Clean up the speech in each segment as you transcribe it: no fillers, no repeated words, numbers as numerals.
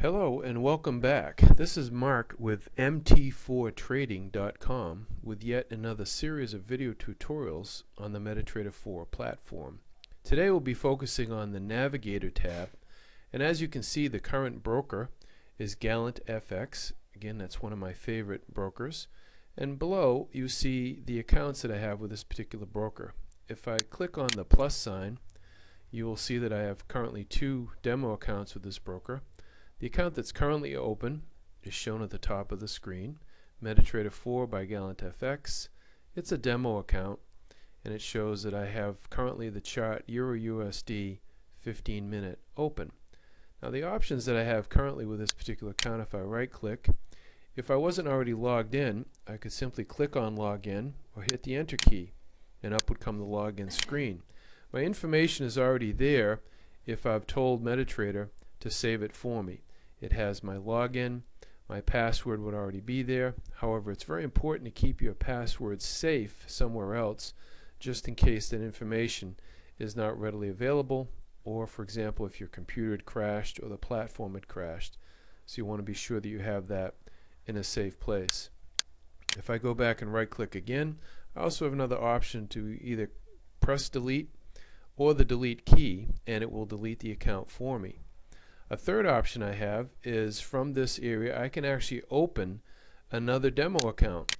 Hello and welcome back. This is Mark with MT4trading.com with yet another series of video tutorials on the MetaTrader 4 platform. Today we'll be focusing on the Navigator tab, and as you can see, the current broker is Gallant FX. Again, that's one of my favorite brokers. And below you see the accounts that I have with this particular broker. If I click on the plus sign, you will see that I have currently 2 demo accounts with this broker. The account that's currently open is shown at the top of the screen, MetaTrader 4 by Gallant FX. It's a demo account, and it shows that I have currently the chart Euro USD 15-minute open. Now the options that I have currently with this particular account, if I right click, if I wasn't already logged in, I could simply click on login or hit the enter key, and up would come the login screen. My information is already there if I've told MetaTrader to save it for me. It has my login, my password would already be there. However, it's very important to keep your password safe somewhere else, just in case that information is not readily available, or for example if your computer had crashed or the platform had crashed. So you want to be sure that you have that in a safe place. If I go back and right click again, I also have another option to either press delete or the delete key, and it will delete the account for me. A third option I have is from this area I can actually open another demo account.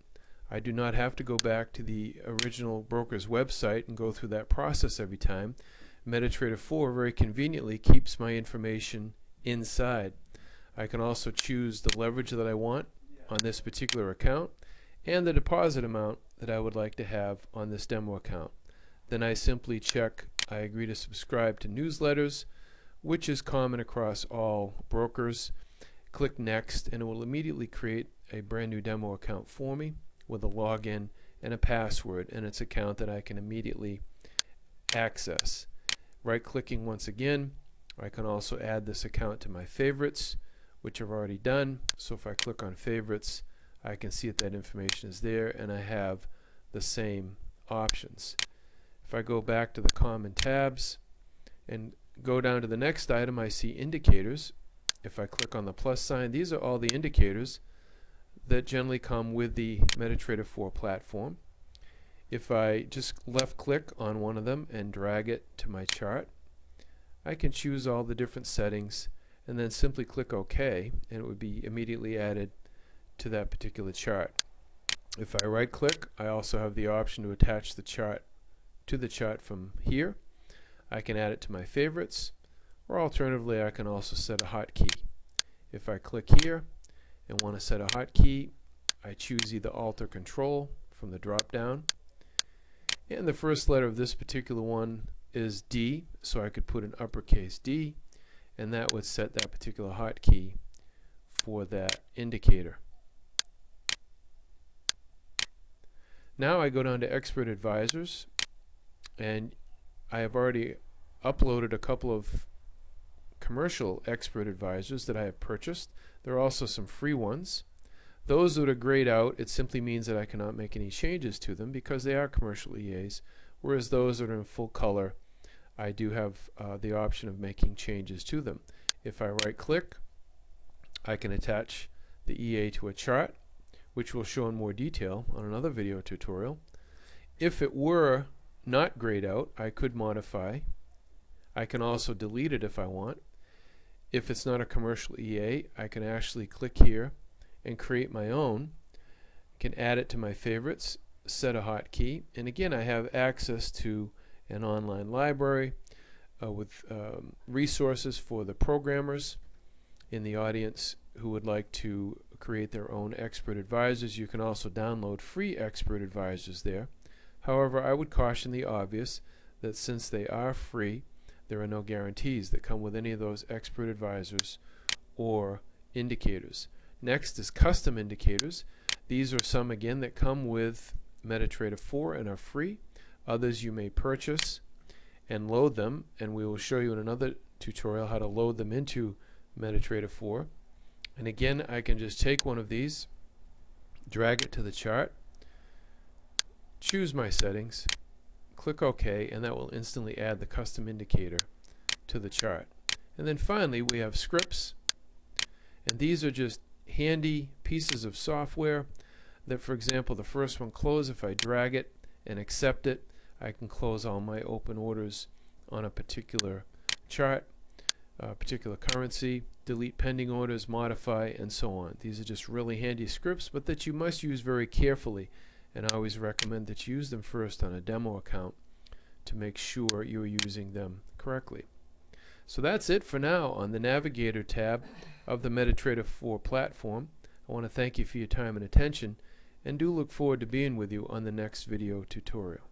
I do not have to go back to the original broker's website and go through that process every time. MetaTrader 4 very conveniently keeps my information inside. I can also choose the leverage that I want on this particular account and the deposit amount that I would like to have on this demo account. Then I simply check I agree to subscribe to newsletters, which is common across all brokers. Click next, and it will immediately create a brand new demo account for me with a login and a password, and it's an account that I can immediately access. Right clicking once again, I can also add this account to my favorites, which I've already done. So if I click on favorites, I can see that information is there, and I have the same options. If I go back to the common tabs and go down to the next item, I see indicators. If I click on the plus sign, these are all the indicators that generally come with the MetaTrader 4 platform. If I just left click on one of them and drag it to my chart, I can choose all the different settings and then simply click OK, and it would be immediately added to that particular chart. If I right click, I also have the option to attach the chart to the chart from here. I can add it to my favorites, or alternatively I can also set a hotkey. If I click here and want to set a hotkey, I choose either Alt or Control from the drop down, and the first letter of this particular one is D, so I could put an uppercase D, and that would set that particular hotkey for that indicator. Now I go down to Expert Advisors, and I have already uploaded a couple of commercial expert advisors that I have purchased. There are also some free ones. Those that are grayed out, it simply means that I cannot make any changes to them because they are commercial EAs, whereas those that are in full color, I do have the option of making changes to them. If I right click, I can attach the EA to a chart, which we'll show in more detail on another video tutorial. If it were not grayed out, I could modify. I can also delete it if I want. If it's not a commercial EA, I can actually click here and create my own. I can add it to my favorites, set a hotkey, and again I have access to an online library with resources for the programmers in the audience who would like to create their own expert advisors. You can also download free expert advisors there. However, I would caution the obvious that since they are free, there are no guarantees that come with any of those expert advisors or indicators. Next is custom indicators. These are some again that come with MetaTrader 4 and are free. Others you may purchase and load them, and we will show you in another tutorial how to load them into MetaTrader 4. And again, I can just take one of these, drag it to the chart, choose my settings, click OK, and that will instantly add the custom indicator to the chart. And then finally we have scripts. And these are just handy pieces of software that, for example, the first one, close, if I drag it and accept it, I can close all my open orders on a particular chart, a particular currency, delete pending orders, modify, and so on. These are just really handy scripts, but that you must use very carefully, and I always recommend that you use them first on a demo account to make sure you're using them correctly. So that's it for now on the Navigator tab of the MetaTrader 4 platform. I want to thank you for your time and attention, and do look forward to being with you on the next video tutorial.